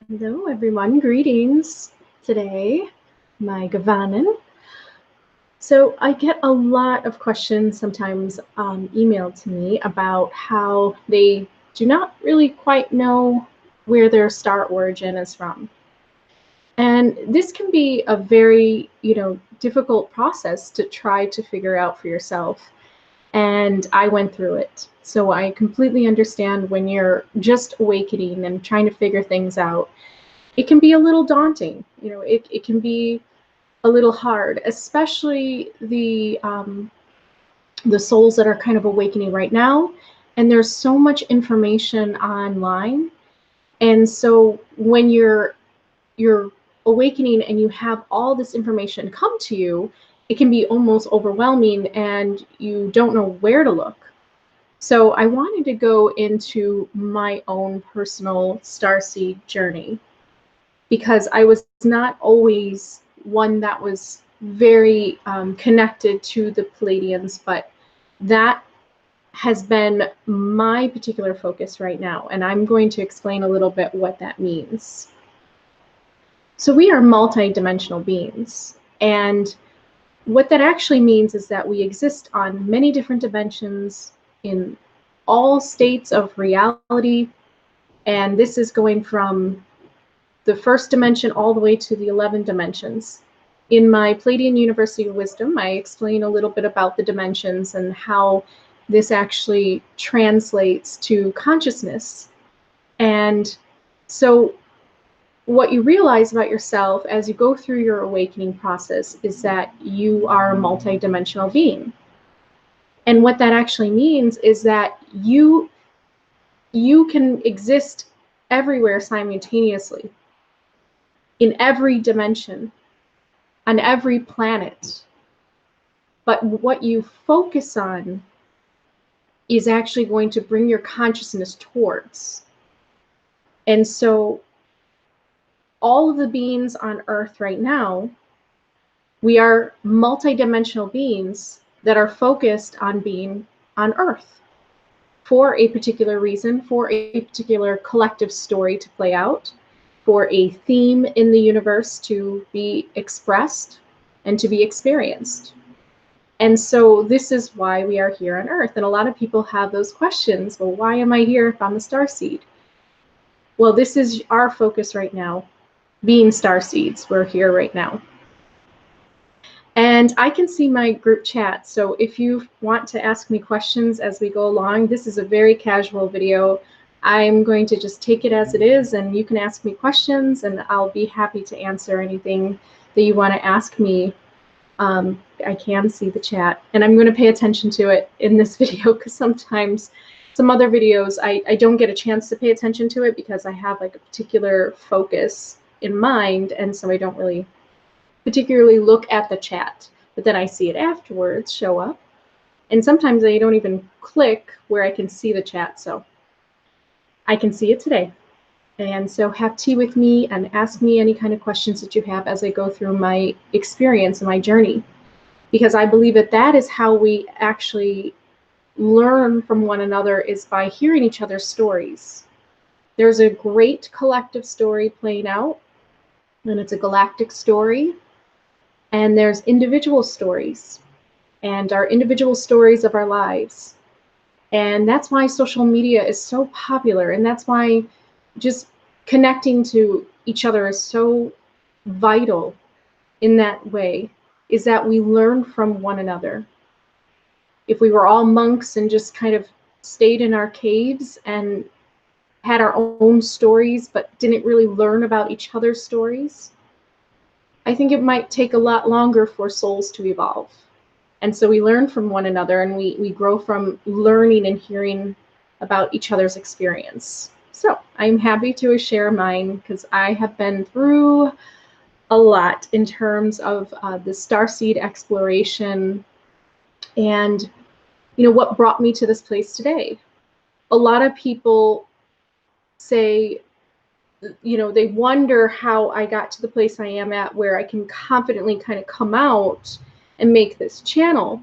Hello, everyone. Greetings today, my Gavanin. So I get a lot of questions sometimes emailed to me about how they do not really quite know where their star origin is from. And this can be a very, difficult process to try to figure out for yourself. And I went through it. So I completely understand when you're just awakening and trying to figure things out. It can be a little daunting. It can be a little hard, especially the souls that are kind of awakening right now. And there's so much information online. And so when you're awakening and you have all this information come to you, it can be almost overwhelming and you don't know where to look. So I wanted to go into my own personal starseed journey, because I was not always one that was very connected to the Pleiadians, but that has been my particular focus right now, and I'm going to explain a little bit what that means. So we are multi-dimensional beings, and what that actually means is that we exist on many different dimensions in all states of reality, and this is going from the first dimension all the way to the 11 dimensions. In my Pleiadian University of Wisdom, I explain a little bit about the dimensions and how this actually translates to consciousness. And so what you realize about yourself as you go through your awakening process is that you are a multi-dimensional being. And what that actually means is that you can exist everywhere simultaneously, in every dimension, on every planet. But what you focus on is actually going to bring your consciousness towards. And so all of the beings on Earth right now, we are multidimensional beings that are focused on being on Earth for a particular reason, for a particular collective story to play out, for a theme in the universe to be expressed and to be experienced. And so this is why we are here on Earth. And a lot of people have those questions. Well, why am I here if I'm a starseed? Well, this is our focus right now, being starseeds. We're here right now. And I can see my group chat. So if you want to ask me questions as we go along, this is a very casual video. I'm going to just take it as it is, and you can ask me questions, and I'll be happy to answer anything that you want to ask me. I can see the chat, and I'm going to pay attention to it in this video, because sometimes some other videos I don't get a chance to pay attention to it because I have like a particular focus in mind, and so I don't really particularly look at the chat, but then I see it afterwards show up, and sometimes I don't even click where I can see the chat, so I can see it today. And so have tea with me and ask me any kind of questions that you have as I go through my experience and my journey, because I believe that that is how we actually learn from one another, is by hearing each other's stories. There's a great collective story playing out, and it's a galactic story, and there's individual stories, and our individual stories of our lives. And that's why social media is so popular, and that's why just connecting to each other is so vital in that way, is that we learn from one another. If we were all monks and just kind of stayed in our caves and had our own stories but didn't really learn about each other's stories, I think it might take a lot longer for souls to evolve. And so we learn from one another, and we grow from learning and hearing about each other's experience. So I'm happy to share mine, because I have been through a lot in terms of the starseed exploration and what brought me to this place today. A lot of people say, they wonder how I got to the place I am at, where I can confidently kind of come out and make this channel.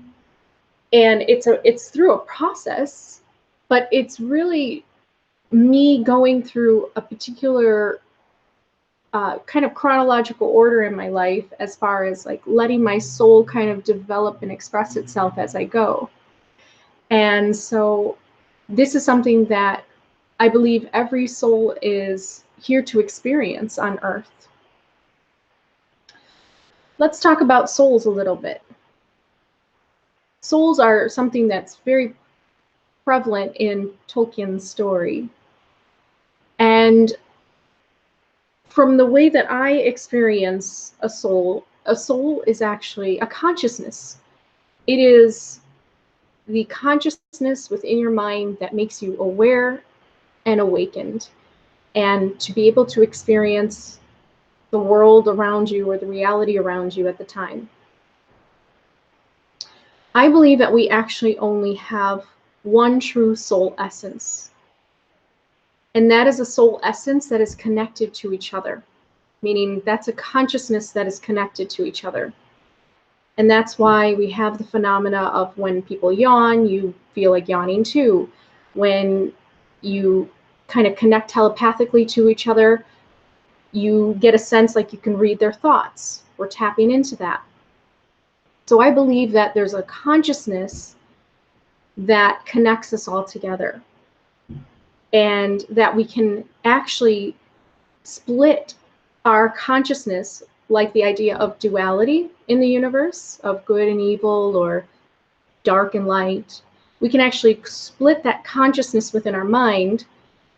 And it's through a process, but it's really me going through a particular kind of chronological order in my life as far as like letting my soul kind of develop and express itself as I go. And so this is something that I believe every soul is here to experience on Earth. Let's talk about souls a little bit. Souls are something that's very prevalent in Tolkien's story. And from the way that I experience a soul is actually a consciousness. It is the consciousness within your mind that makes you aware and awakened, and to be able to experience the world around you or the reality around you at the time. I believe that we actually only have one true soul essence. And that is a soul essence that is connected to each other, meaning that's a consciousness that is connected to each other. And that's why we have the phenomena of when people yawn, you feel like yawning too. When you kind of connect telepathically to each other, you get a sense like you can read their thoughts. We're tapping into that. So I believe that there's a consciousness that connects us all together, and that we can actually split our consciousness, like the idea of duality in the universe, of good and evil or dark and light. We can actually split that consciousness within our mind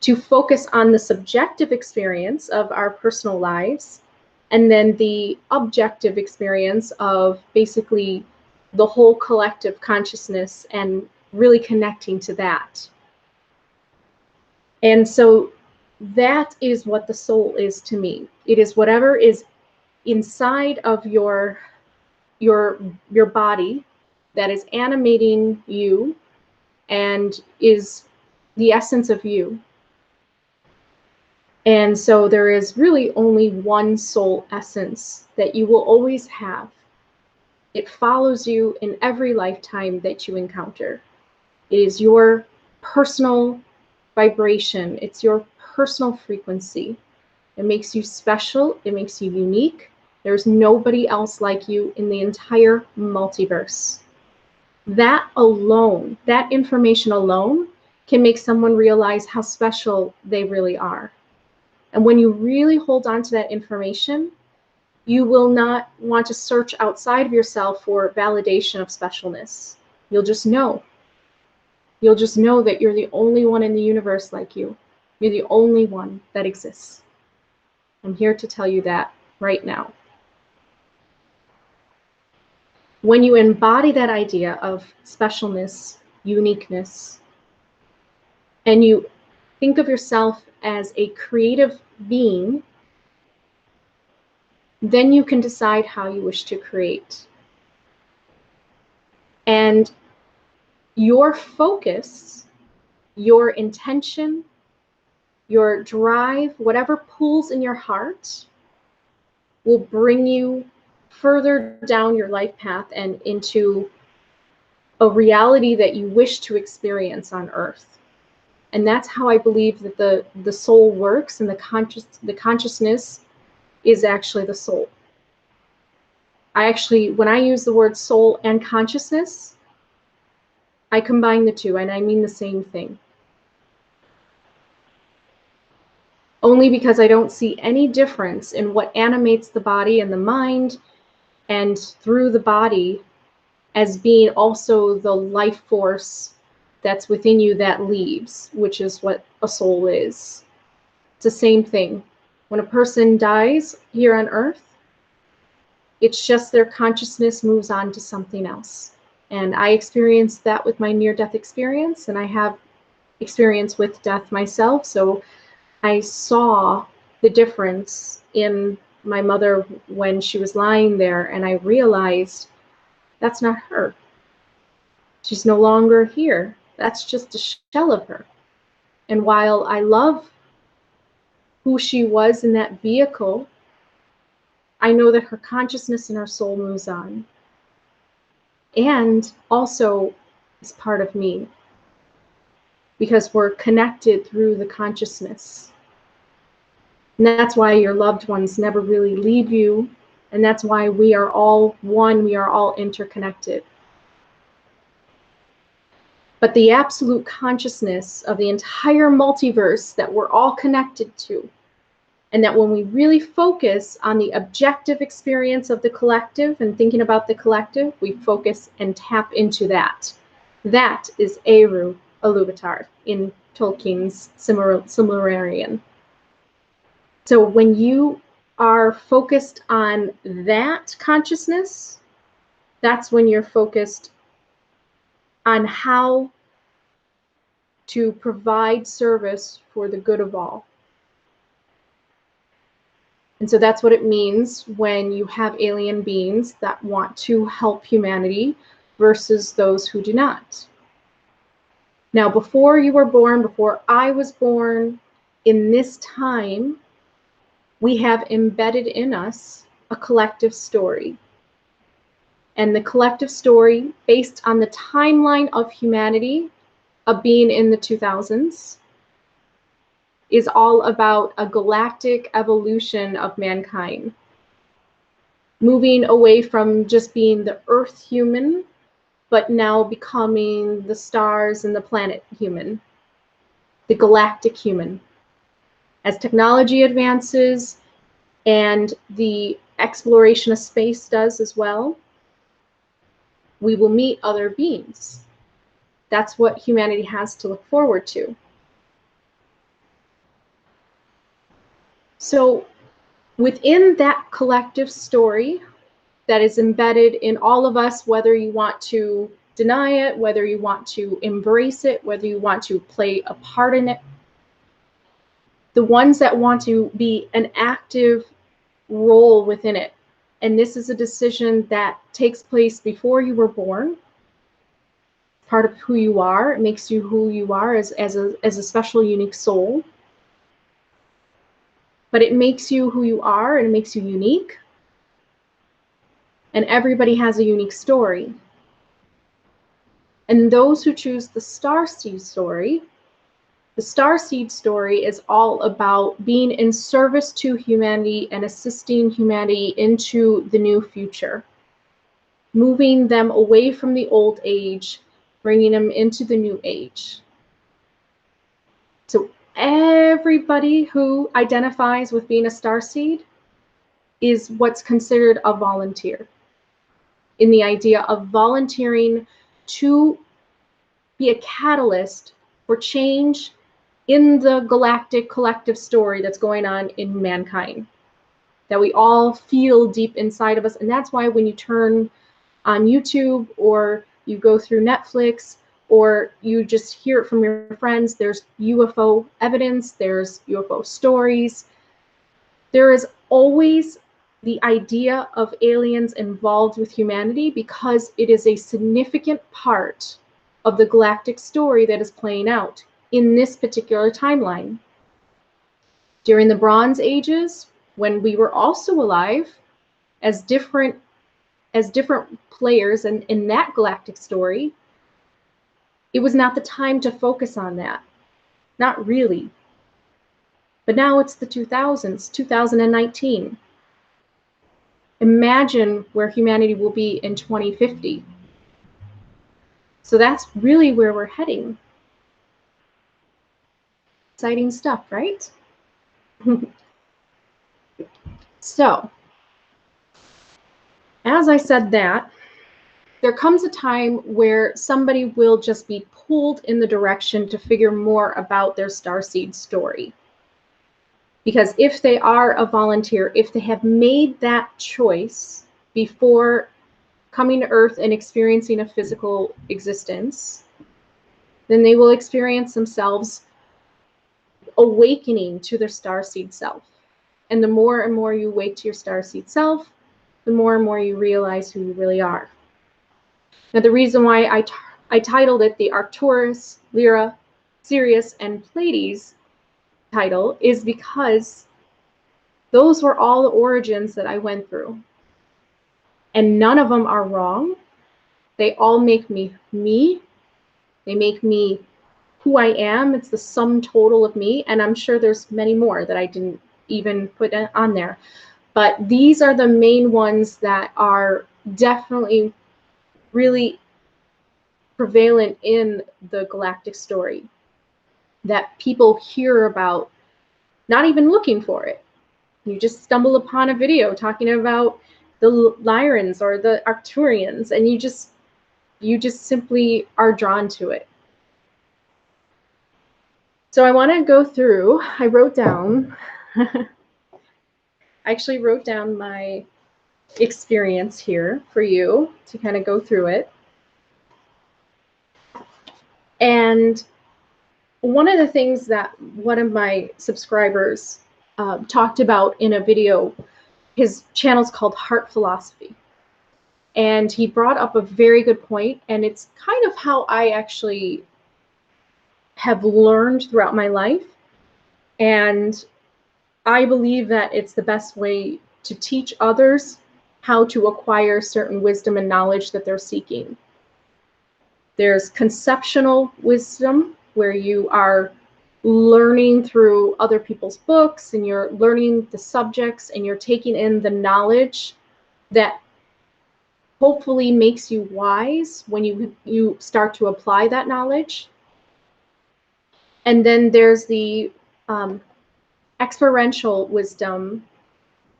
to focus on the subjective experience of our personal lives, and then the objective experience of basically the whole collective consciousness, and really connecting to that. And so that is what the soul is to me. It is whatever is inside of your body that is animating you and is the essence of you. And so there is really only one soul essence that you will always have. It follows you in every lifetime that you encounter. It is your personal vibration. It's your personal frequency. It makes you special. It makes you unique. There's nobody else like you in the entire multiverse. That alone, that information alone, can make someone realize how special they really are. And when you really hold on to that information, you will not want to search outside of yourself for validation of specialness. You'll just know. You'll just know that you're the only one in the universe like you. You're the only one that exists. I'm here to tell you that right now. When you embody that idea of specialness, uniqueness, and you think of yourself as a creative being, then you can decide how you wish to create. And your focus, your intention, your drive, whatever pulls in your heart, will bring you further down your life path and into a reality that you wish to experience on Earth. And that's how I believe that the soul works, and the consciousness is actually the soul. When I use the word soul and consciousness, I combine the two, and I mean the same thing. Only because I don't see any difference in what animates the body and the mind and through the body as being also the life force that's within you that leaves, which is what a soul is. It's the same thing. When a person dies here on Earth, it's just their consciousness moves on to something else. And I experienced that with my near-death experience, and I have experience with death myself, so I saw the difference in my mother when she was lying there, and I realized that's not her. She's no longer here. That's just a shell of her. And while I love who she was in that vehicle, I know that her consciousness and her soul moves on. And also is part of me, because we're connected through the consciousness. And that's why your loved ones never really leave you. And that's why we are all one, we are all interconnected. But the absolute consciousness of the entire multiverse that we're all connected to, and that when we really focus on the objective experience of the collective and thinking about the collective, we focus and tap into that. That is Eru Iluvatar in Tolkien's Silmarillion. So when you are focused on that consciousness, that's when you're focused on how to provide service for the good of all. And so that's what it means when you have alien beings that want to help humanity versus those who do not. Now, before you were born, before I was born, in this time, we have embedded in us a collective story. And the collective story, based on the timeline of humanity, of being in the 2000s, is all about a galactic evolution of mankind. Moving away from just being the Earth human, but now becoming the stars and the planet human, the galactic human. As technology advances and the exploration of space does as well, we will meet other beings. That's what humanity has to look forward to. So within that collective story that is embedded in all of us, whether you want to deny it, whether you want to embrace it, whether you want to play a part in it, the ones that want to be an active role within it, and this is a decision that takes place before you were born, part of who you are, it makes you who you are as a special, unique soul. But it makes you who you are, and it makes you unique. And everybody has a unique story. And those who choose the Starseed story, the Starseed story is all about being in service to humanity and assisting humanity into the new future. Moving them away from the old age, bringing them into the new age. So everybody who identifies with being a starseed is what's considered a volunteer, in the idea of volunteering to be a catalyst for change in the galactic collective story that's going on in mankind, that we all feel deep inside of us. And that's why when you turn on YouTube or you go through Netflix, or you just hear it from your friends, there's UFO evidence, there's UFO stories. There is always the idea of aliens involved with humanity because it is a significant part of the galactic story that is playing out in this particular timeline. During the Bronze Ages, when we were also alive as different players in that galactic story, it was not the time to focus on that. Not really. But now it's the 2000s, 2019. Imagine where humanity will be in 2050. So that's really where we're heading. Exciting stuff, right? So, as I said that, there comes a time where somebody will just be pulled in the direction to figure more about their starseed story. Because if they are a volunteer, if they have made that choice before coming to Earth and experiencing a physical existence, then they will experience themselves awakening to their starseed self. And the more and more you awake to your starseed self, the more and more you realize who you really are. Now, the reason why I titled it the Arcturus, Lyra, Sirius, and Pleiades title is because those were all the origins that I went through. And none of them are wrong. They all make me me. They make me who I am. It's the sum total of me. And I'm sure there's many more that I didn't even put on there. But these are the main ones that are definitely really prevalent in the galactic story that people hear about, not even looking for it. You just stumble upon a video talking about the Lyrans or the Arcturians, and you just simply are drawn to it. So I want to go through, I wrote down, I actually wrote down my experience here for you to kind of go through it. And one of the things that one of my subscribers talked about in a video, his channel's called Heart Philosophy. And he brought up a very good point, and it's kind of how I actually have learned throughout my life. And I believe that it's the best way to teach others how to acquire certain wisdom and knowledge that they're seeking. There's conceptual wisdom, where you are learning through other people's books, and you're learning the subjects, and you're taking in the knowledge that hopefully makes you wise when you start to apply that knowledge. And then there's the experiential wisdom,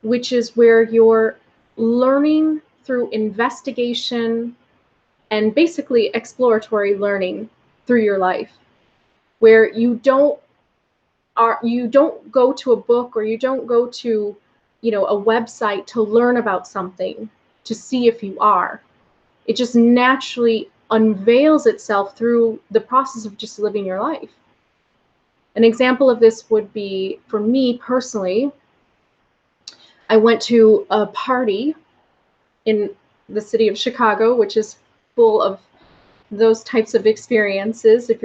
which is where you're learning through investigation and basically exploratory learning through your life, where you don't go to a book, or you don't go to a website to learn about something to see if you are. It just naturally unveils itself through the process of just living your life. An example of this would be, for me personally, I went to a party in the city of Chicago, which is full of those types of experiences. If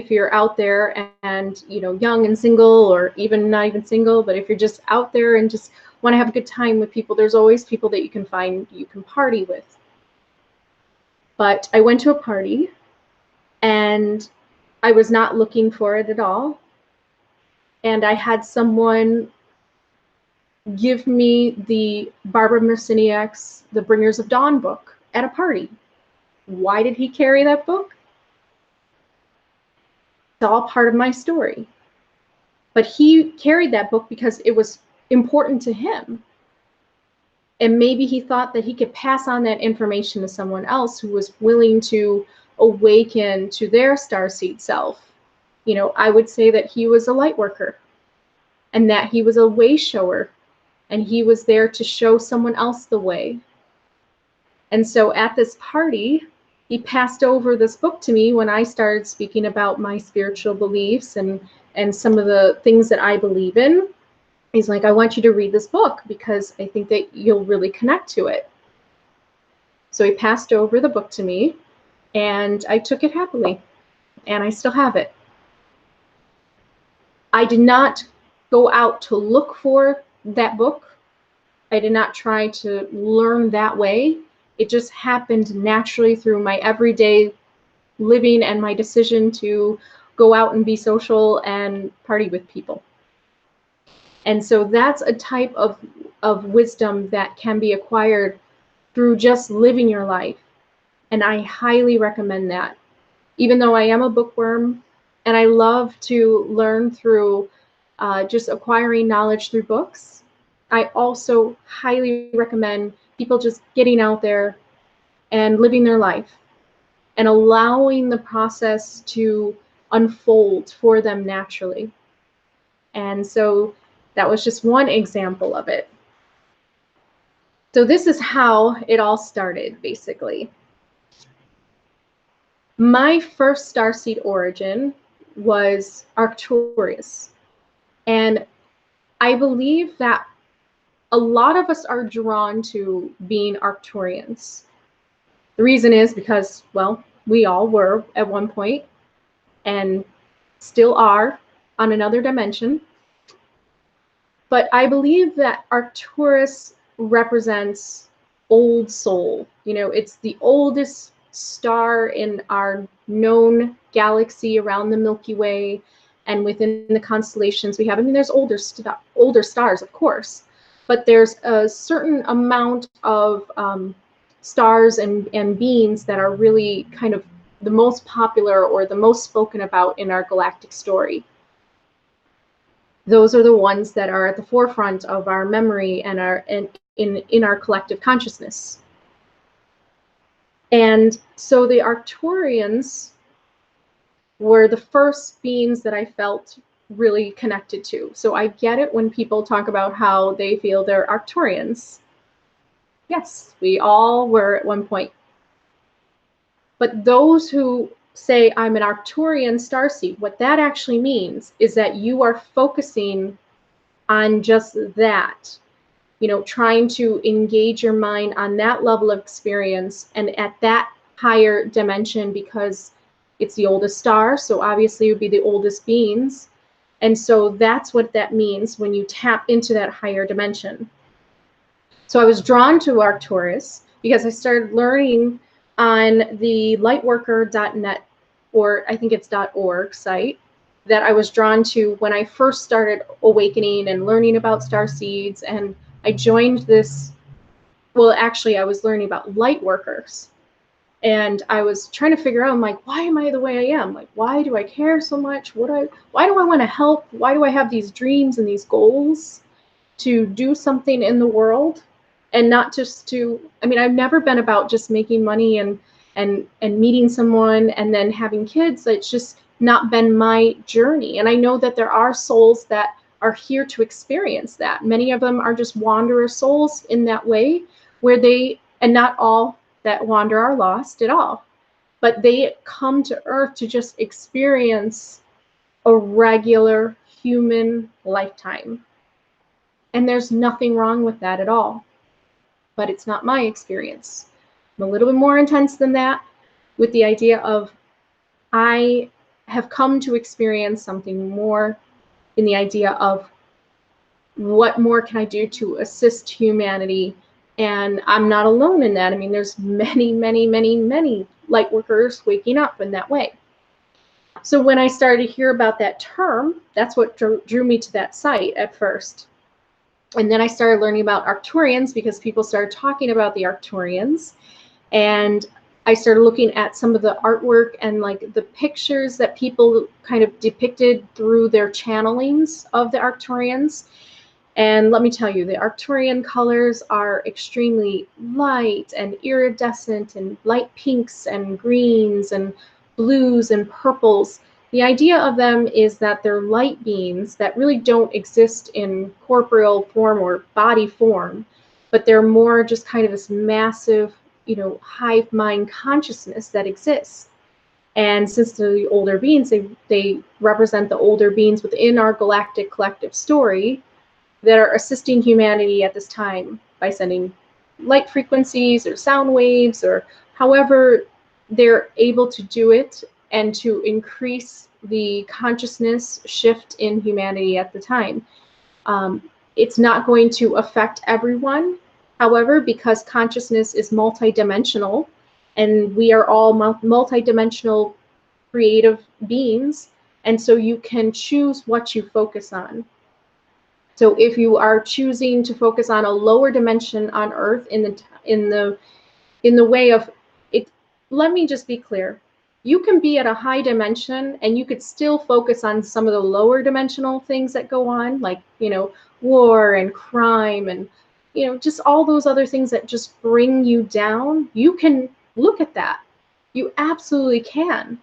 you're out there and young and single, or even not even single, but if you're just out there and just want to have a good time with people, there's always people that you can find you can party with. But I went to a party, and I was not looking for it at all. And I had someone give me the Barbara Marciniak's The Bringers of Dawn book at a party. Why did he carry that book? It's all part of my story. But he carried that book because it was important to him. And maybe he thought that he could pass on that information to someone else who was willing to awaken to their starseed self. I would say that he was a light worker, and that he was a way shower, and he was there to show someone else the way. And so at this party, he passed over this book to me when I started speaking about my spiritual beliefs and some of the things that I believe in. He's like, I want you to read this book because I think that you'll really connect to it. So he passed over the book to me, and I took it happily, and I still have it. I did not go out to look for that book. I did not try to learn that way. It just happened naturally through my everyday living and my decision to go out and be social and party with people. And so that's a type of wisdom that can be acquired through just living your life. And I highly recommend that. Even though I am a bookworm and I love to learn through just acquiring knowledge through books, I also highly recommend people just getting out there and living their life and allowing the process to unfold for them naturally. And so that was just one example of it. So this is how it all started, basically. My first starseed origin was Arcturus. And I believe that a lot of us are drawn to being Arcturians. The reason is because, well, we all were at one point and still are on another dimension. But I believe that Arcturus represents old soul. It's the oldest star in our known galaxy around the Milky Way. And within the constellations we have, I mean, there's older stars, of course, but there's a certain amount of stars and beings that are really kind of the most popular or the most spoken about in our galactic story. Those are the ones that are at the forefront of our memory and in our collective consciousness. And so the Arcturians were the first beings that I felt really connected to. So I get it when people talk about how they feel they're Arcturians. Yes, we all were at one point. But those who say I'm an Arcturian starseed, what that actually means is that you are focusing on just that, you know, trying to engage your mind on that level of experience and at that higher dimension, because it's the oldest star, so obviously it would be the oldest beings. And so that's what that means when you tap into that higher dimension. So I was drawn to Arcturus because I started learning on the lightworker.net, or I think it's .org site, that I was drawn to when I first started awakening and learning about starseeds. And I joined this, well, actually I was learning about light workers. And I was trying to figure out, I'm like, why am I the way I am? Like, why do I care so much? Why do I want to help? Why do I have these dreams and these goals to do something in the world? And not just to, I mean, I've never been about just making money and meeting someone and then having kids. It's just not been my journey. And I know that there are souls that are here to experience that. Many of them are just wanderer souls in that way, where they, and not all that wander are lost at all, but they come to Earth to just experience a regular human lifetime. And there's nothing wrong with that at all. But it's not my experience. I'm a little bit more intense than that, with the idea of I have come to experience something more, in the idea of what more can I do to assist humanity. And I'm not alone in that. I mean, there's many, many, many, many light workers waking up in that way. So when I started to hear about that term, that's what drew me to that site at first. And then I started learning about Arcturians because people started talking about the Arcturians. And I started looking at some of the artwork and like the pictures that people kind of depicted through their channelings of the Arcturians. And let me tell you, the Arcturian colors are extremely light and iridescent, and light pinks and greens and blues and purples. The idea of them is that they're light beings that really don't exist in corporeal form or body form, but they're more just kind of this massive, you know, hive mind consciousness that exists. And since they're the older beings, they represent the older beings within our galactic collective story that are assisting humanity at this time by sending light frequencies or sound waves, or however they're able to do it, and to increase the consciousness shift in humanity at the time. It's not going to affect everyone, however, because consciousness is multidimensional, and we are all multidimensional creative beings, and so you can choose what you focus on. So if you are choosing to focus on a lower dimension on Earth in the way of it, let me just be clear. You can be at a high dimension and you could still focus on some of the lower dimensional things that go on, like, you know, war and crime and, you know, just all those other things that just bring you down. You can look at that. You absolutely can.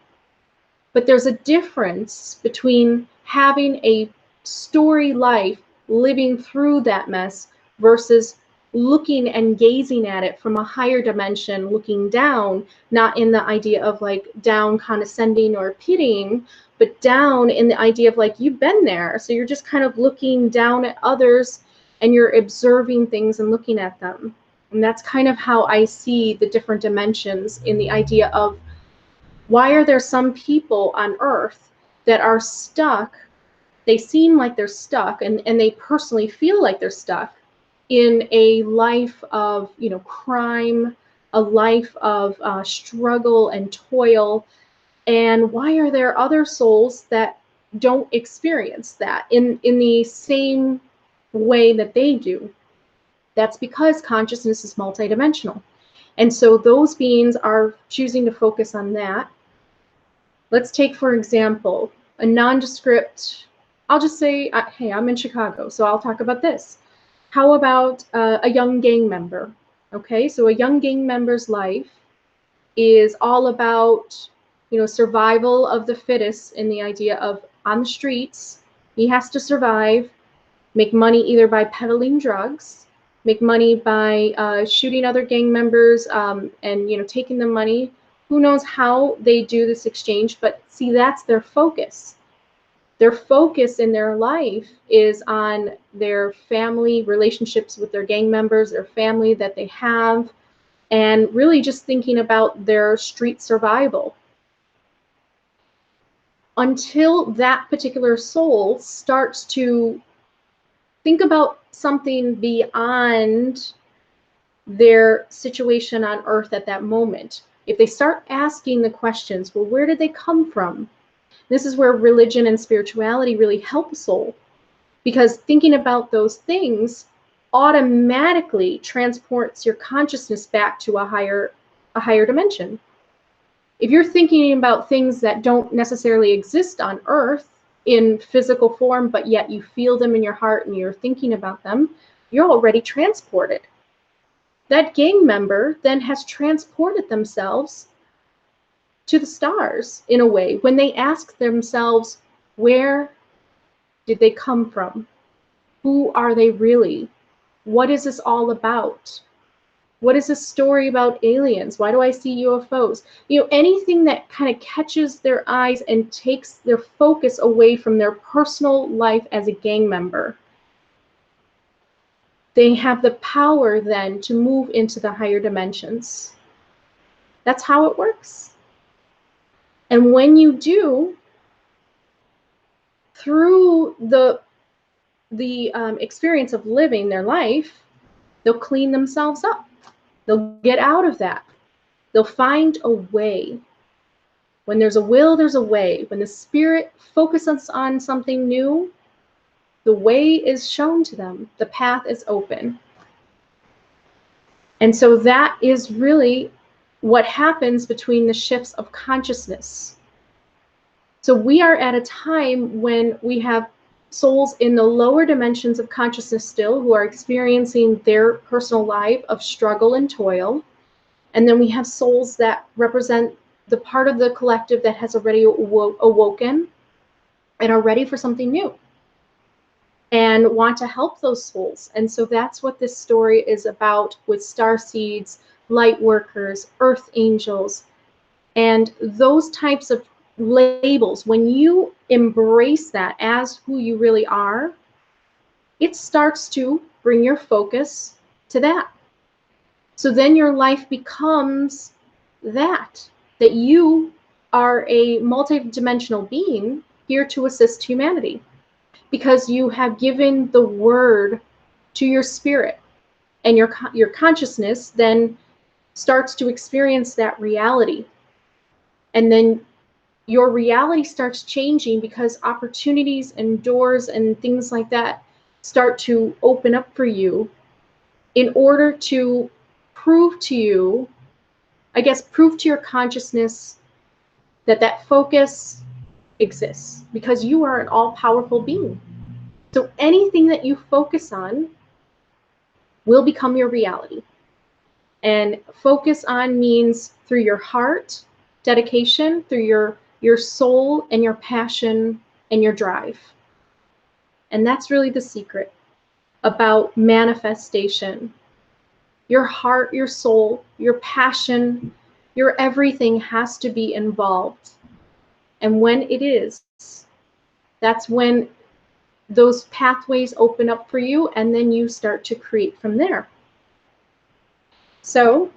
But there's a difference between having a story life, living through that mess, versus looking and gazing at it from a higher dimension, looking down, not in the idea of like down condescending or pitying, but down in the idea of like you've been there. So you're just kind of looking down at others and you're observing things and looking at them. And that's kind of how I see the different dimensions, in the idea of why are there some people on Earth that are stuck? They seem like they're stuck, and they personally feel like they're stuck in a life of, you know, crime, a life of struggle and toil. And why are there other souls that don't experience that in the same way that they do. That's because consciousness is multidimensional. And so those beings are choosing to focus on that. Let's take, for example, a nondescript, I'll just say, hey, I'm in Chicago, so I'll talk about this. How about a young gang member? Okay, so a young gang member's life is all about, survival of the fittest, in the idea of on the streets, he has to survive, make money either by peddling drugs, make money by shooting other gang members, and taking the money. Who knows how they do this exchange, but see, that's their focus. Their focus in their life is on their family relationships with their gang members, their family that they have, and really just thinking about their street survival. Until that particular soul starts to think about something beyond their situation on Earth at that moment. If they start asking the questions, well, where did they come from? This is where religion and spirituality really help a soul, because thinking about those things automatically transports your consciousness back to a higher dimension. If you're thinking about things that don't necessarily exist on Earth in physical form, but yet you feel them in your heart and you're thinking about them, you're already transported. That gang member then has transported themselves to the stars in a way when they ask themselves, where did they come from? Who are they really? What is this all about? What is this story about aliens? Why do I see UFOs? Anything that kind of catches their eyes and takes their focus away from their personal life as a gang member. They have the power then to move into the higher dimensions. That's how it works. And when you do, through the experience of living their life, they'll clean themselves up. They'll get out of that. They'll find a way. When there's a will, there's a way. When the spirit focuses on something new, the way is shown to them. The path is open. And so that is really what happens between the shifts of consciousness. So we are at a time when we have souls in the lower dimensions of consciousness still who are experiencing their personal life of struggle and toil. And then we have souls that represent the part of the collective that has already awoken and are ready for something new and want to help those souls. And so that's what this story is about with starseeds, light workers, earth angels, and those types of labels. When you embrace that as who you really are, it starts to bring your focus to that. So then your life becomes that you are a multidimensional being here to assist humanity, because you have given the word to your spirit, and your consciousness then starts to experience that reality. And then your reality starts changing because opportunities and doors and things like that start to open up for you in order to prove to you, prove to your consciousness that focus exists, because you are an all-powerful being. So anything that you focus on will become your reality. And focus on means through your heart, dedication, through your soul and your passion and your drive. And that's really the secret about manifestation. Your heart, your soul, your passion, your everything has to be involved. And when it is, that's when those pathways open up for you, and then you start to create from there. So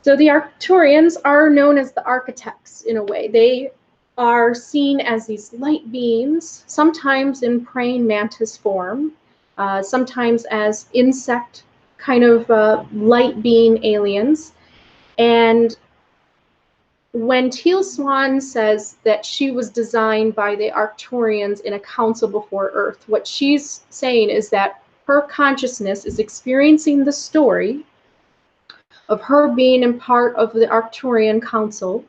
the Arcturians are known as the architects in a way. They are seen as these light beings, sometimes in praying mantis form, sometimes as insect kind of light being aliens. And when Teal Swan says that she was designed by the Arcturians in a council before Earth, what she's saying is that her consciousness is experiencing the story of her being in part of the Arcturian council,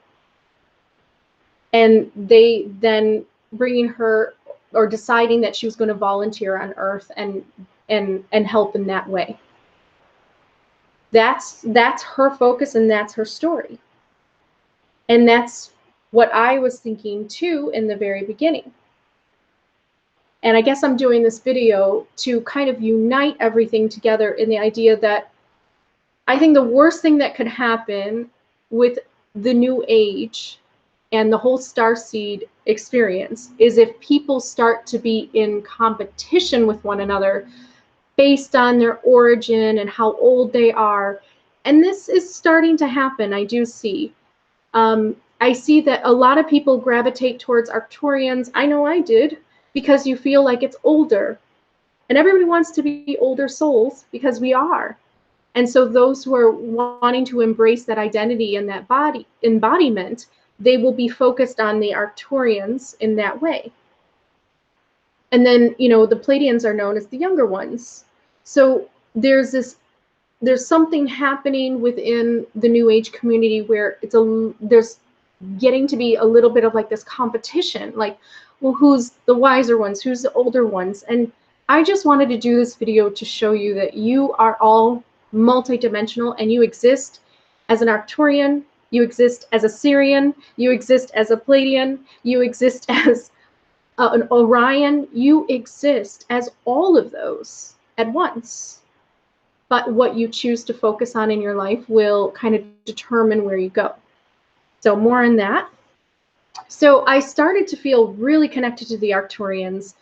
and they then bringing her or deciding that she was going to volunteer on Earth and help in that way. That's her focus, and that's her story. And that's what I was thinking too in the very beginning. And I guess I'm doing this video to kind of unite everything together in the idea that I think the worst thing that could happen with the new age and the whole Starseed experience is if people start to be in competition with one another based on their origin and how old they are. And this is starting to happen, I do see. I see that a lot of people gravitate towards Arcturians. I know I did, because you feel like it's older. And everybody wants to be older souls, because we are. And so those who are wanting to embrace that identity and that body embodiment, they will be focused on the Arcturians in that way. And then, you know, the Pleiadians are known as the younger ones. So there's something happening within the New Age community where there's getting to be a little bit of like this competition, like, well, who's the wiser ones, who's the older ones? And I just wanted to do this video to show you that you are all multidimensional, and you exist as an Arcturian, you exist as a Sirian, you exist as a Pleiadian, you exist as an Orion, you exist as all of those at once. But what you choose to focus on in your life will kind of determine where you go. So more on that. So I started to feel really connected to the Arcturians,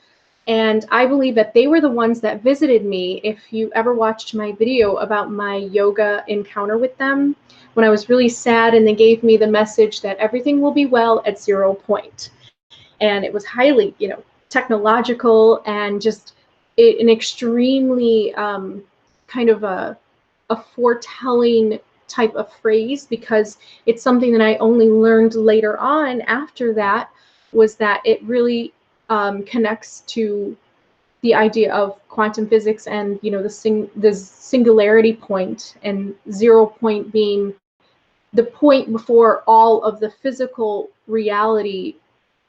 and I believe that they were the ones that visited me. If you ever watched my video about my yoga encounter with them, when I was really sad and they gave me the message that everything will be well at 0 point. And it was highly, you know, technological and just an extremely kind of a foretelling type of phrase, because it's something that I only learned later on after that, was that it really connects to the idea of quantum physics and, you know, the singularity point, and 0 point being the point before all of the physical reality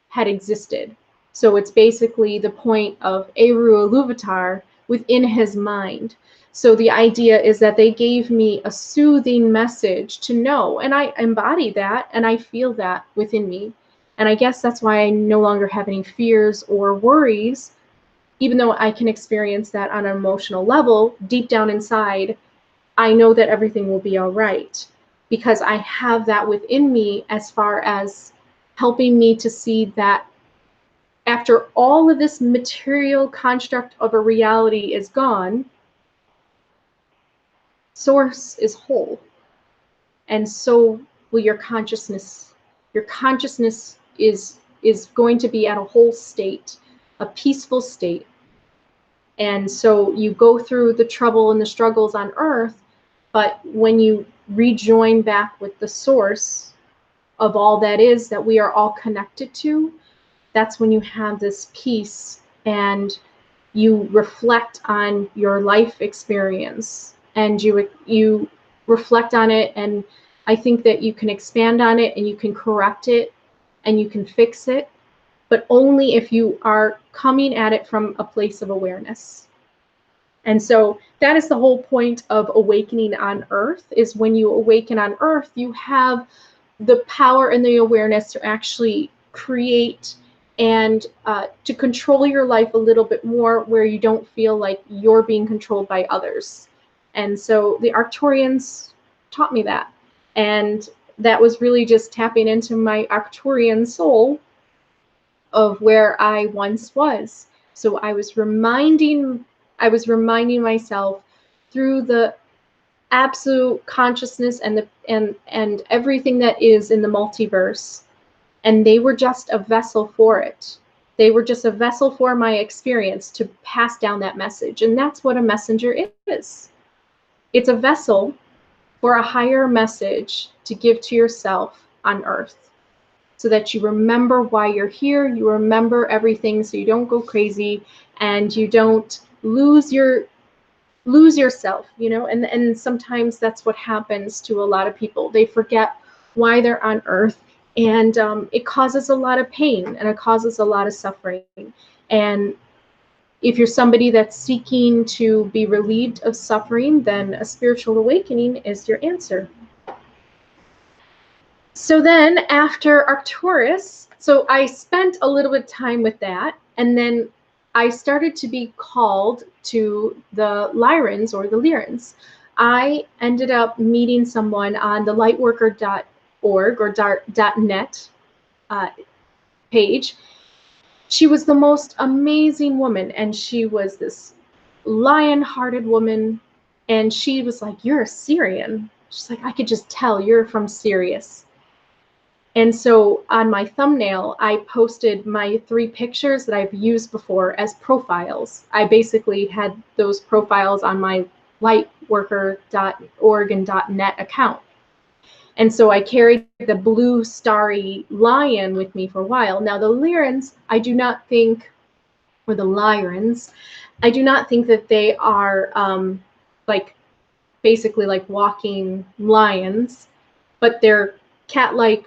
had existed. So it's basically the point of Eru Iluvatar within his mind. So the idea is that they gave me a soothing message to know, and I embody that, and I feel that within me. And I guess that's why I no longer have any fears or worries, even though I can experience that on an emotional level. Deep down inside, I know that everything will be all right, because I have that within me, as far as helping me to see that after all of this material construct of a reality is gone, Source is whole, and so will your consciousness. Your consciousness is going to be at a whole state, a peaceful state. And so you go through the trouble and the struggles on Earth, but when you rejoin back with the source of all that is, that we are all connected to, that's when you have this peace, and you reflect on your life experience, and you reflect on it, and I think that you can expand on it, and you can correct it, and you can fix it, but only if you are coming at it from a place of awareness. And so that is the whole point of awakening on Earth, is when you awaken on Earth, you have the power and the awareness to actually create and to control your life a little bit more, where you don't feel like you're being controlled by others. And so the Arcturians taught me that. And that was really just tapping into my Arcturian soul of where I once was. So I was reminding myself through the absolute consciousness and everything that is in the multiverse. And they were just a vessel for it. They were just a vessel for my experience to pass down that message. And that's what a messenger is. It's a vessel for a higher message to give to yourself on Earth, so that you remember why you're here, you remember everything, so you don't go crazy and you don't lose yourself, you know. And sometimes that's what happens to a lot of people. They forget why they're on Earth, and it causes a lot of pain and it causes a lot of suffering. And if you're somebody that's seeking to be relieved of suffering, then a spiritual awakening is your answer. So then after Arcturus, so I spent a little bit of time with that, and then I started to be called to the Lyrans or the Lyrans. I ended up meeting someone on the lightworker.org or .net page. She was the most amazing woman, and she was this lion-hearted woman, and she was like, "You're a Sirian." She's like, "I could just tell you're from Sirius." And so on my thumbnail, I posted my 3 pictures that I've used before as profiles. I basically had those profiles on my lightworker.org and .net account. And so I carried the blue starry lion with me for a while. Now the Lyrans, I do not think, or the Lyrans, I do not think that they are like basically like walking lions, but they're cat-like,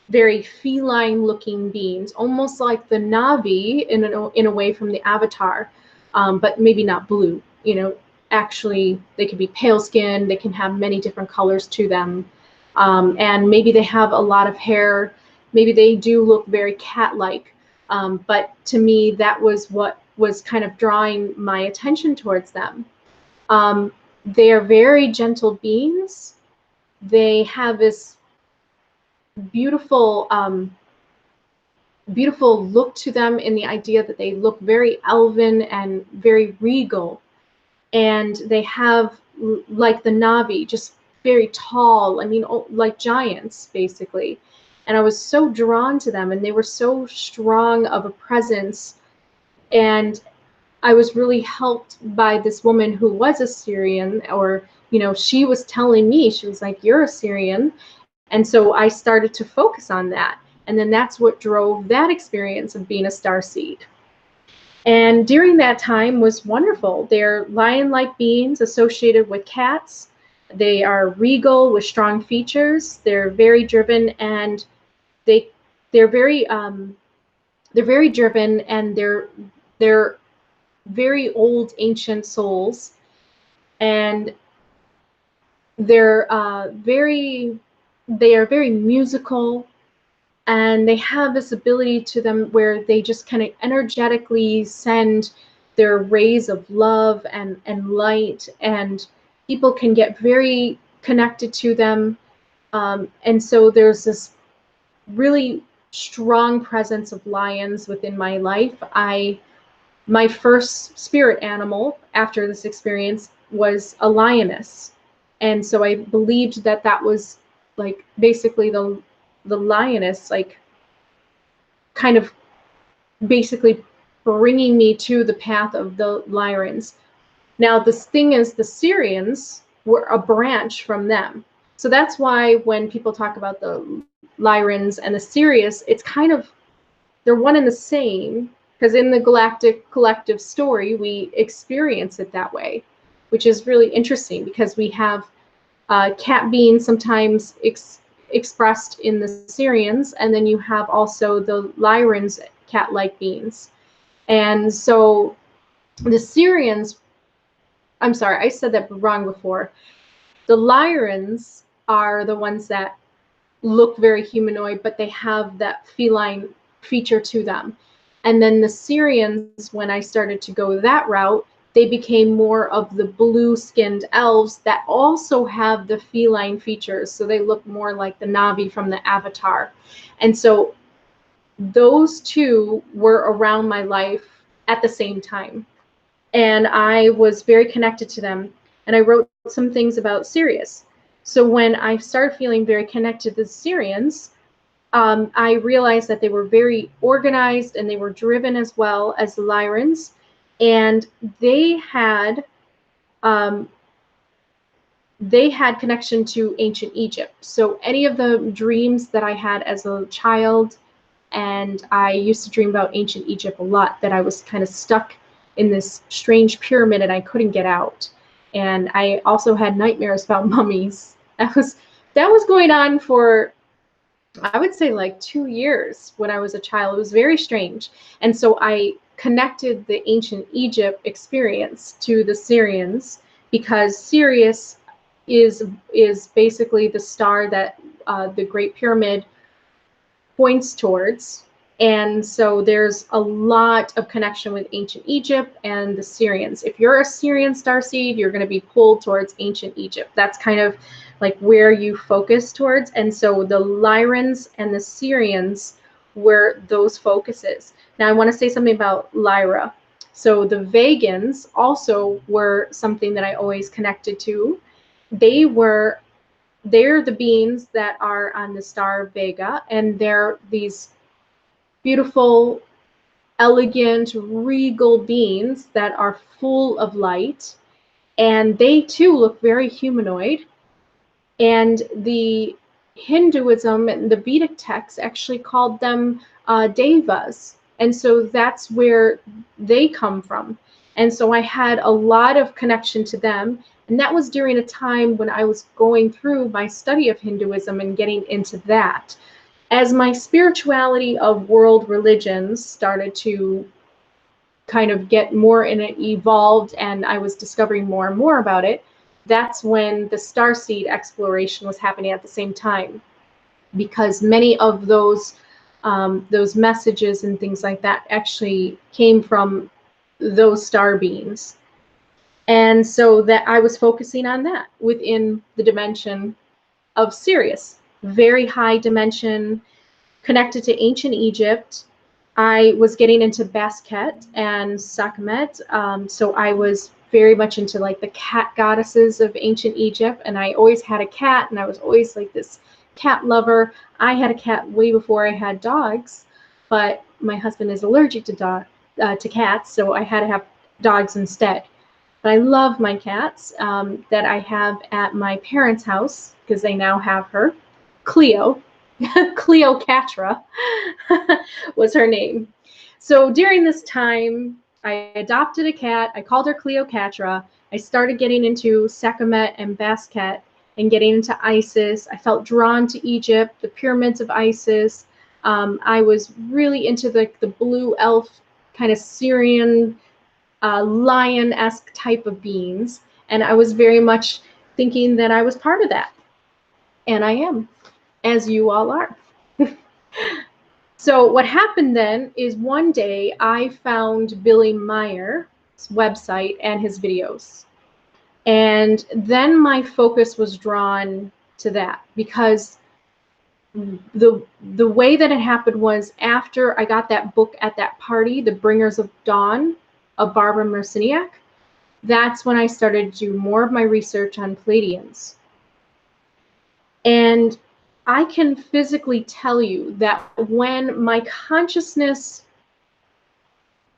very feline-looking beings, almost like the Na'vi in a way from the Avatar, but maybe not blue. You know, actually, they could be pale-skinned. They can have many different colors to them, and maybe they have a lot of hair. Maybe they do look very cat-like. But to me, that was what was kind of drawing my attention towards them. They are very gentle beings. They have this beautiful beautiful look to them, in the idea that they look very elven and very regal, and they have, like the Na'vi, just very tall, I mean, like giants basically. And I was so drawn to them, and they were so strong of a presence, and I was really helped by this woman who was a Sirian, or, you know, she was telling me, she was like, "You're a Sirian." And so I started to focus on that. And then that's what drove that experience of being a starseed. And during that time was wonderful. They're lion-like beings associated with cats. They are regal with strong features. They're very driven, and they're very driven, and they're very old, ancient souls, and they're they are very musical, and they have this ability to them where they just kind of energetically send their rays of love and light, and people can get very connected to them. And so there's this really strong presence of lions within my life. My first spirit animal after this experience was a lioness. And so I believed that that was like basically the lioness, like kind of basically bringing me to the path of the Lyrans. Now, this thing is, the Sirians were a branch from them. So that's why when people talk about the Lyrans and the Sirius, it's kind of, they're one and the same, because in the galactic collective story, we experience it that way, which is really interesting, because we have cat beings sometimes expressed in the Sirians, and then you have also the Lyrans, cat-like beings. And so the Sirians, I'm sorry, I said that wrong before. The Lyrans are the ones that look very humanoid, but they have that feline feature to them. And then the Sirians, when I started to go that route, they became more of the blue-skinned elves that also have the feline features. So they look more like the Na'vi from the Avatar. And so those two were around my life at the same time. And I was very connected to them. And I wrote some things about Sirius. So when I started feeling very connected to the Sirians, I realized that they were very organized, and they were driven as well as the Lyrans. And they had they had connection to ancient Egypt. So any of the dreams that I had as a child, and I used to dream about ancient Egypt a lot, that I was kind of stuck in this strange pyramid and I couldn't get out. And I also had nightmares about mummies. That was going on for, I would say, like 2 years when I was a child. It was very strange. And so I connected the ancient Egypt experience to the Syrians, because Sirius is basically the star that the Great Pyramid points towards. And so there's a lot of connection with ancient Egypt and the Syrians. If you're a Syrian starseed, you're going to be pulled towards ancient Egypt. That's kind of like where you focus towards. And so the Lyrans and the Syrians were those focuses. Now I want to say something about Lyra. So the Vegans also were something that I always connected to. They're the beings that are on the star Vega, and they're these beautiful, elegant, regal beings that are full of light, and they too look very humanoid. And the Hinduism and the Vedic texts actually called them devas, and so that's where they come from. And so I had a lot of connection to them, and that was during a time when I was going through my study of Hinduism and getting into that. As my spirituality of world religions started to kind of get more in it, evolved, and I was discovering more and more about it, that's when the Starseed exploration was happening at the same time, because many of those messages and things like that actually came from those star beings. And so that I was focusing on that within the dimension of Sirius, very high dimension, connected to ancient Egypt. I was getting into Basket and Sekhmet, so I was very much into like the cat goddesses of ancient Egypt, and I always had a cat, and I was always like this cat lover. I had a cat way before I had dogs, but my husband is allergic to cats, so I had to have dogs instead. But I love my cats that I have at my parents' house, because they now have her, Cleo. Cleocatra was her name. So during this time, I adopted a cat. I called her Cleocatra. I started getting into Sekhmet and Basket and getting into Isis. I felt drawn to Egypt, the pyramids of Isis. I was really into the blue elf kind of Syrian lion-esque type of beings. And I was very much thinking that I was part of that. And I am, as you all are. So what happened then is one day I found Billy Meyer's website and his videos. And then my focus was drawn to that, because the way that it happened was after I got that book at that party, The Bringers of Dawn of Barbara Marciniak, that's when I started to do more of my research on Pleiadians. And I can physically tell you that when my consciousness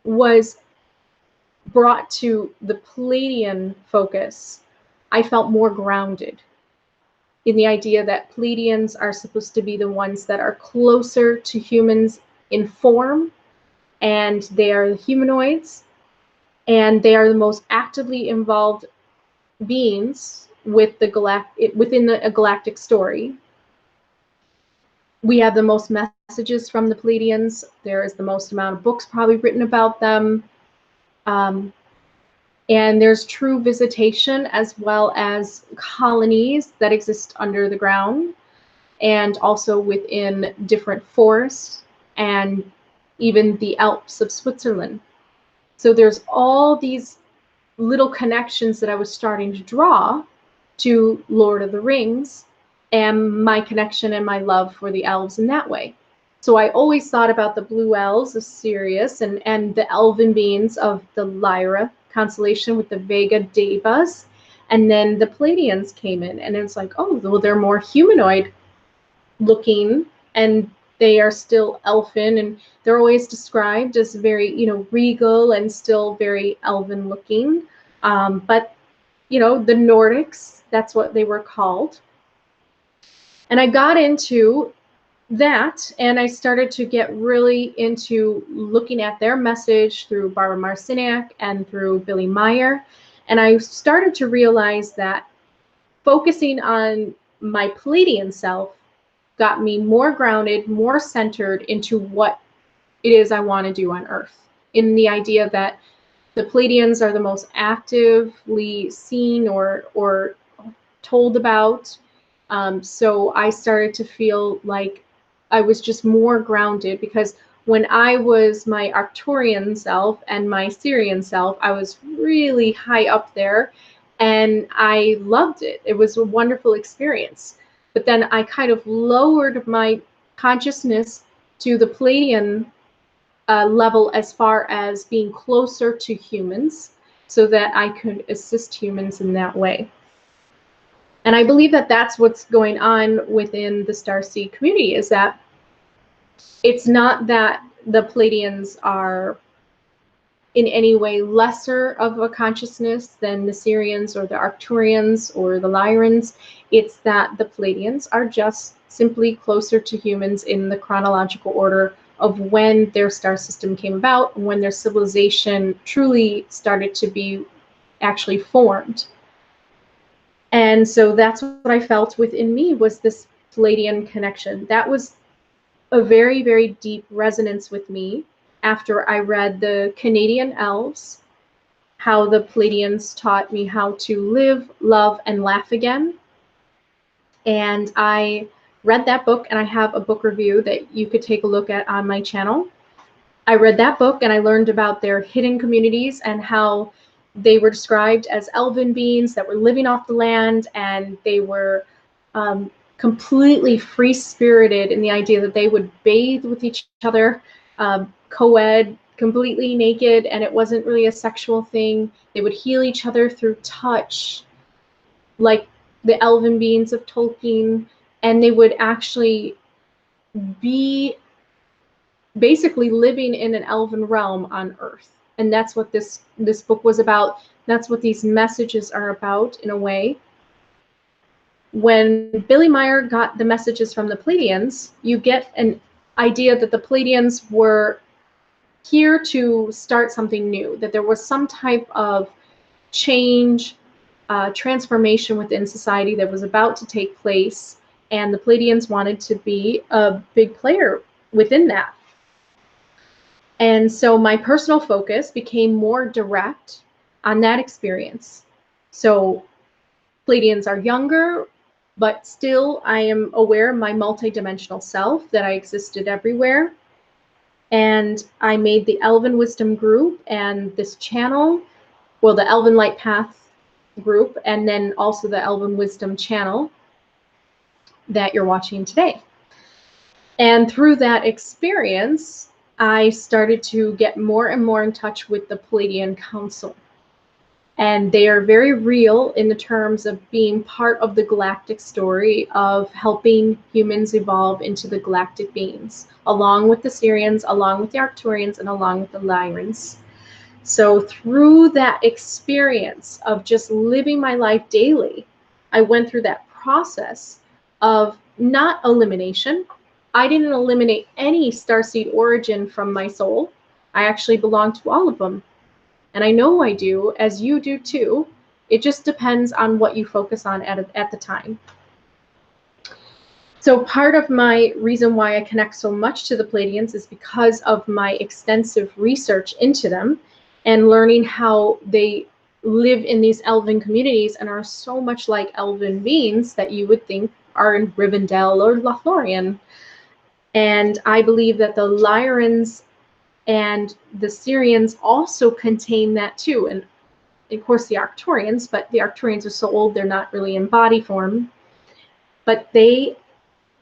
was brought to the Pleiadian focus, I felt more grounded in the idea that Pleiadians are supposed to be the ones that are closer to humans in form, and they are the humanoids, and they are the most actively involved beings with within a galactic story. We have the most messages from the Pleiadians. There is the most amount of books probably written about them. And there's true visitation, as well as colonies that exist under the ground, and also within different forests, and even the Alps of Switzerland. So there's all these little connections that I was starting to draw to Lord of the Rings, and my connection and my love for the elves in that way. So I always thought about the blue elves of Sirius and the elven beings of the Lyra constellation with the Vega Devas. And then the Pleiadians came in, and it's like, oh, well, they're more humanoid looking, and they are still elfin, and they're always described as very, regal and still very elven looking. But you know, the Nordics, that's what they were called. And I got into that, and I started to get really into looking at their message through Barbara Marciniak and through Billy Meyer. And I started to realize that focusing on my Pleiadian self got me more grounded, more centered into what it is I want to do on Earth. In the idea that the Pleiadians are the most actively seen or told about. So I started to feel like I was just more grounded, because when I was my Arcturian self and my Sirian self, I was really high up there and I loved it. It was a wonderful experience. But then I kind of lowered my consciousness to the Pleiadian level as far as being closer to humans so that I could assist humans in that way. And I believe that that's what's going on within the Starseed community, is that it's not that the Pleiadians are in any way lesser of a consciousness than the Sirians or the Arcturians or the Lyrans. It's that the Pleiadians are just simply closer to humans in the chronological order of when their star system came about, when their civilization truly started to be actually formed. And so that's what I felt within me, was this Pleiadian connection. That was a very, very deep resonance with me after I read the Canadian Elves, how the Pleiadians taught me how to live, love, and laugh again. And I read that book, and I have a book review that you could take a look at on my channel. I read that book and I learned about their hidden communities and how they were described as elven beings that were living off the land, and they were completely free-spirited in the idea that they would bathe with each other, co-ed, completely naked, and it wasn't really a sexual thing. They would heal each other through touch, like the elven beings of Tolkien, and they would actually be basically living in an elven realm on Earth. And that's what this book was about. That's what these messages are about, in a way. When Billy Meyer got the messages from the Pleiadians, you get an idea that the Pleiadians were here to start something new, that there was some type of change, transformation within society that was about to take place, and the Pleiadians wanted to be a big player within that. And so my personal focus became more direct on that experience. So Pleiadians are younger, but still I am aware of my multidimensional self, that I existed everywhere. And I made the Elven Wisdom group and this channel, well, the Elven Light Path group, and then also the Elven Wisdom channel that you're watching today. And through that experience, I started to get more and more in touch with the Pleiadian Council. And they are very real in the terms of being part of the galactic story of helping humans evolve into the galactic beings, along with the Sirians, along with the Arcturians, and along with the Lyrans. So through that experience of just living my life daily, I went through that process of not elimination. I didn't eliminate any Starseed origin from my soul. I actually belong to all of them. And I know I do, as you do too. It just depends on what you focus on at the time. So part of my reason why I connect so much to the Pleiadians is because of my extensive research into them and learning how they live in these elven communities and are so much like elven beings that you would think are in Rivendell or Lothlorien. And I believe that the Lyrans and the Sirians also contain that too. And of course the Arcturians, but the Arcturians are so old they're not really in body form. But they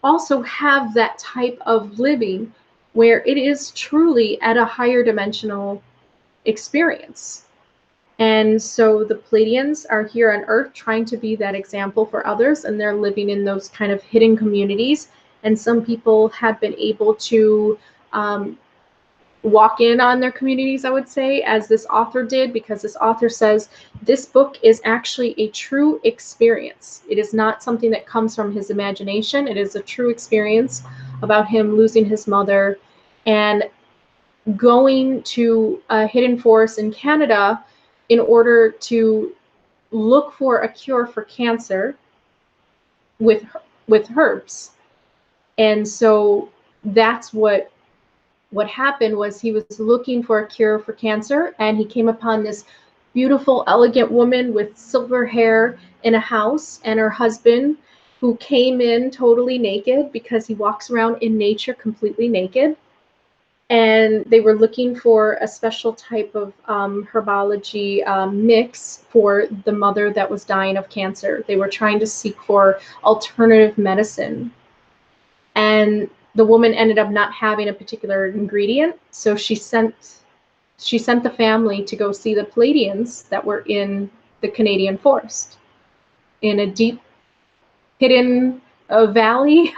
also have that type of living where it is truly at a higher dimensional experience. And so the Pleiadians are here on Earth trying to be that example for others, and they're living in those kind of hidden communities. And some people have been able to walk in on their communities, I would say, as this author did, because this author says this book is actually a true experience. It is not something that comes from his imagination. It is a true experience about him losing his mother and going to a hidden forest in Canada in order to look for a cure for cancer with herbs. And so that's what happened. Was he was looking for a cure for cancer, and he came upon this beautiful, elegant woman with silver hair in a house, and her husband, who came in totally naked because he walks around in nature completely naked. And they were looking for a special type of herbology mix for the mother that was dying of cancer. They were trying to seek for alternative medicine. And the woman ended up not having a particular ingredient, so she sent the family to go see the Pleiadians that were in the Canadian forest, in a deep hidden valley,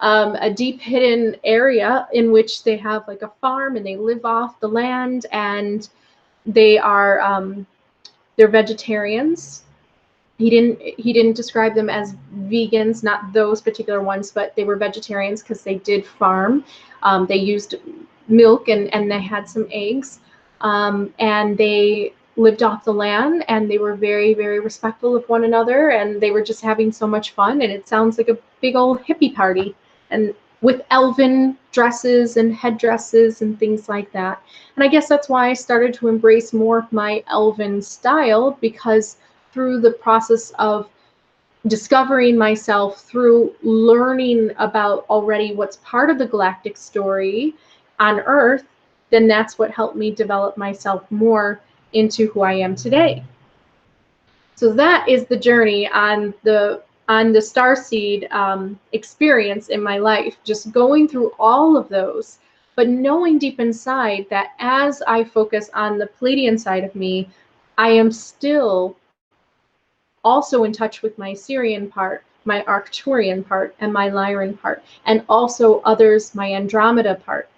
a deep hidden area in which they have like a farm and they live off the land, and they are they're vegetarians. He didn't describe them as vegans, not those particular ones, but they were vegetarians because they did farm. They used milk and they had some eggs, and they lived off the land, and they were very, very respectful of one another, and they were just having so much fun. And it sounds like a big old hippie party, and with elven dresses and headdresses and things like that. And I guess that's why I started to embrace more of my elven style, because through the process of discovering myself, through learning about already what's part of the galactic story on Earth, then that's what helped me develop myself more into who I am today. So that is the journey on the Starseed experience in my life, just going through all of those, but knowing deep inside that as I focus on the Pleiadian side of me, I am still also in touch with my Sirian part, my Arcturian part, and my Lyran part, and also others, my Andromeda part.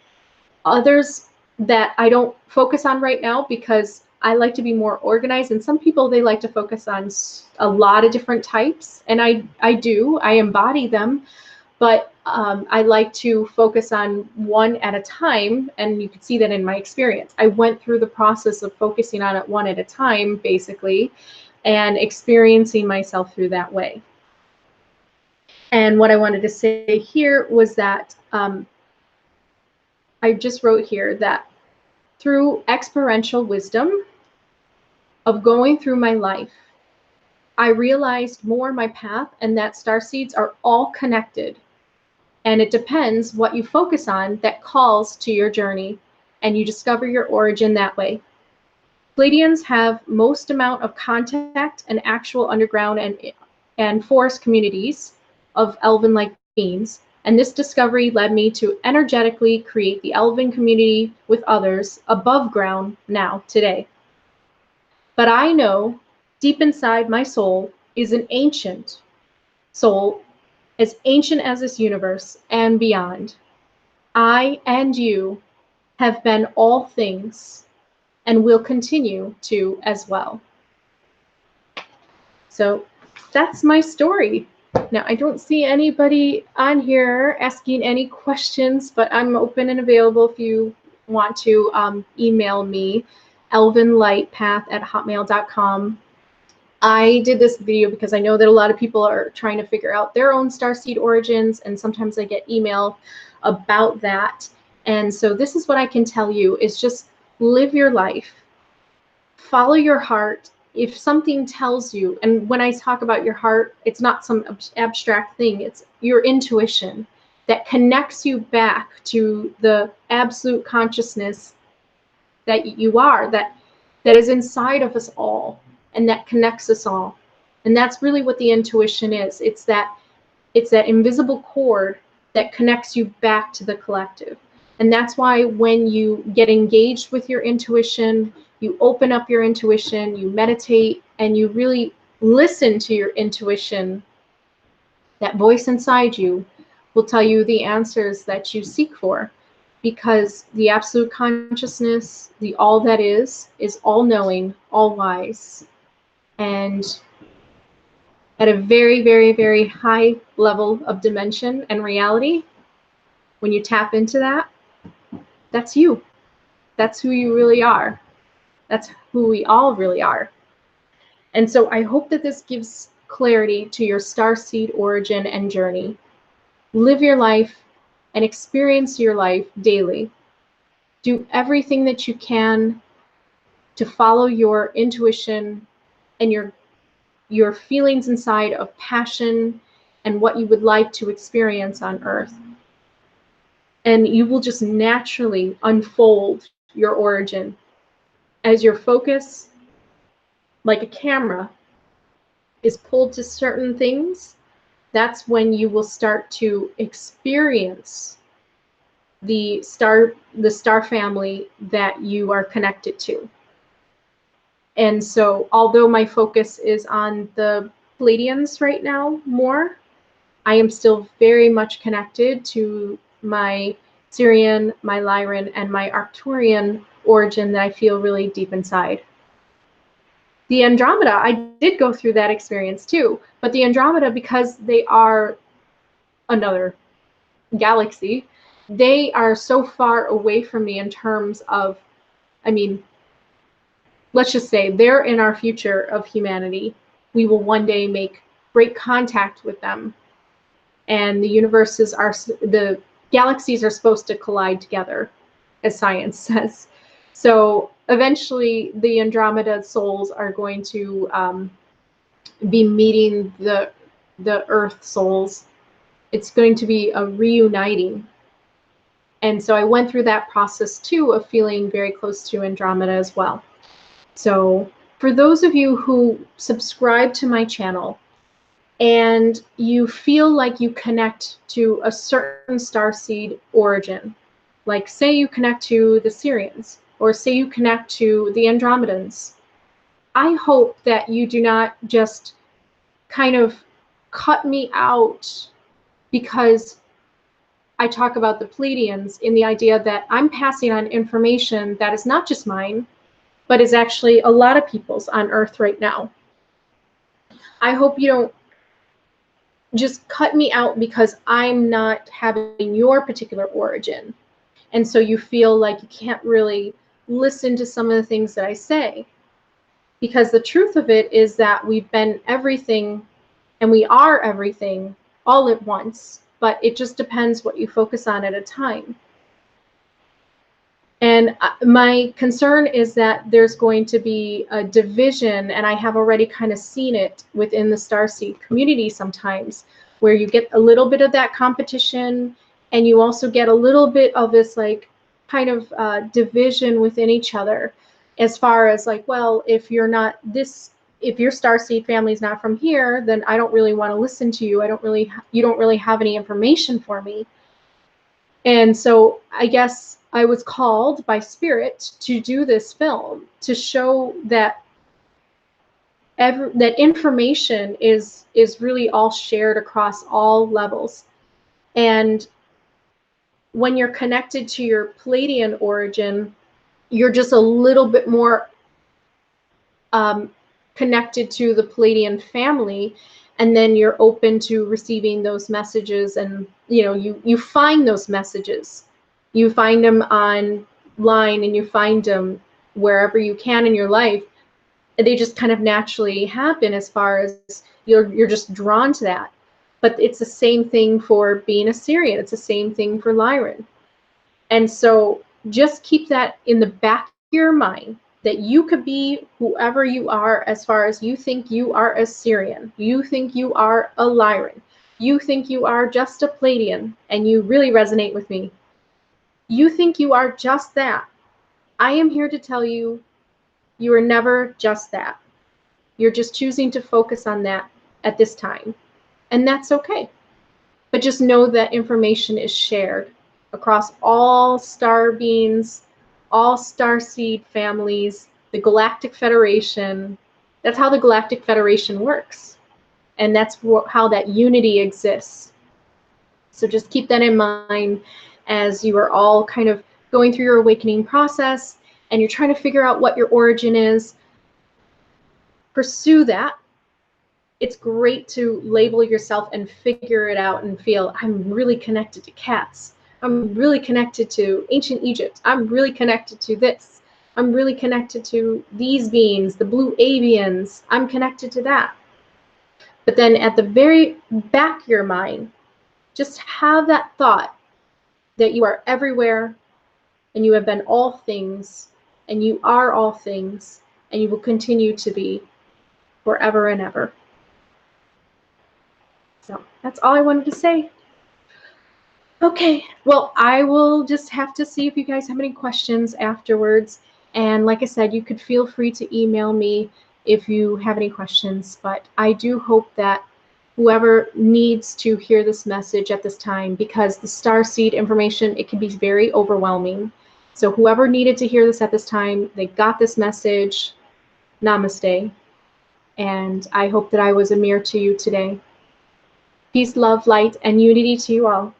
Others that I don't focus on right now because I like to be more organized, and some people, they like to focus on a lot of different types, and I do, I embody them, but I like to focus on one at a time, and you can see that in my experience. I went through the process of focusing on it one at a time, basically, and experiencing myself through that way. And what I wanted to say here was that I just wrote here that through experiential wisdom of going through my life, I realized more my path, and that starseeds are all connected. And it depends what you focus on that calls to your journey, and you discover your origin that way. Pleiadians have most amount of contact and actual underground and forest communities of elven-like beings, and this discovery led me to energetically create the elven community with others above ground now, today. But I know deep inside my soul is an ancient soul, as ancient as this universe and beyond. I and you have been all things and will continue to as well. So that's my story. Now, I don't see anybody on here asking any questions, but I'm open and available if you want to email me, elvenlightpath@hotmail.com. I did this video because I know that a lot of people are trying to figure out their own starseed origins, and sometimes I get email about that. And so this is what I can tell you, is just live your life, follow your heart. If something tells you, and when I talk about your heart, it's not some abstract thing, it's your intuition that connects you back to the absolute consciousness that you are, that is inside of us all, and that connects us all. And that's really what the intuition is. It's that invisible cord that connects you back to the collective. And that's why when you get engaged with your intuition, you open up your intuition, you meditate, and you really listen to your intuition, that voice inside you will tell you the answers that you seek for. because the absolute consciousness, the all that is all knowing, all wise. And at a very, very, very high level of dimension and reality, when you tap into that, that's you. That's who you really are. That's who we all really are. And so I hope that this gives clarity to your starseed origin and journey. Live your life and experience your life daily. Do everything that you can to follow your intuition and your feelings inside of passion and what you would like to experience on Earth. And you will just naturally unfold your origin as your focus, like a camera, is pulled to certain things. That's when you will start to experience the star family that you are connected to. And so although my focus is on the Pleiadians right now more, I am still very much connected to my Sirian, my Lyran, and my Arcturian origin that I feel really deep inside. The Andromeda, I did go through that experience too, but the Andromeda, because they are another galaxy, they are so far away from me in terms of, I mean, let's just say they're in our future of humanity. We will one day make great contact with them. And the galaxies are supposed to collide together, as science says. So eventually the Andromeda souls are going to be meeting the Earth souls. It's going to be a reuniting. And so I went through that process too of feeling very close to Andromeda as well. So for those of you who subscribe to my channel and you feel like you connect to a certain starseed origin, like say you connect to the Sirians, or say you connect to the Andromedans, I hope that you do not just kind of cut me out because I talk about the Pleiadians, in the idea that I'm passing on information that is not just mine, but is actually a lot of people's on Earth right now. I hope you don't just cut me out because I'm not having your particular origin. And so you feel like you can't really listen to some of the things that I say. Because the truth of it is that we've been everything and we are everything all at once, but it just depends what you focus on at a time. And my concern is that there's going to be a division, and I have already kind of seen it within the Starseed community sometimes, where you get a little bit of that competition, and you also get a little bit of this like kind of division within each other, as far as like, well, if you're not this, if your Starseed family is not from here, then I don't really want to listen to you. You don't really have any information for me. And so I guess I was called by Spirit to do this film to show that that information is really all shared across all levels. And when you're connected to your Pleiadian origin, you're just a little bit more connected to the Pleiadian family, and then you're open to receiving those messages, and you find those messages. You find them online, and you find them wherever you can in your life. They just kind of naturally happen, as far as you're just drawn to that. But it's the same thing for being a Sirian. It's the same thing for Lyran. And so just keep that in the back of your mind, that you could be whoever you are, as far as you think you are a Sirian, you think you are a Lyran, you think you are just a Pleiadian, and you really resonate with me. You think you are just that. I am here to tell you, you are never just that. You're just choosing to focus on that at this time. And that's okay. But just know that information is shared across all star beings, all starseed families, the Galactic Federation. That's how the Galactic Federation works. And that's how that unity exists. So just keep that in mind. as you are all kind of going through your awakening process and you're trying to figure out what your origin is. Pursue that. It's great to label yourself and figure it out and feel, I'm really connected to cats. I'm really connected to ancient Egypt. I'm really connected to this. I'm really connected to these beings, the blue avians. I'm connected to that. But then at the very back of your mind, just have that thought that you are everywhere and you have been all things and you are all things and you will continue to be forever and ever. So that's all I wanted to say. Okay, well, I will just have to see if you guys have any questions afterwards. And like I said, you could feel free to email me if you have any questions. But I do hope that whoever needs to hear this message at this time, because the Starseed information, it can be very overwhelming. So whoever needed to hear this at this time, they got this message. Namaste. And I hope that I was a mirror to you today. Peace, love, light, and unity to you all.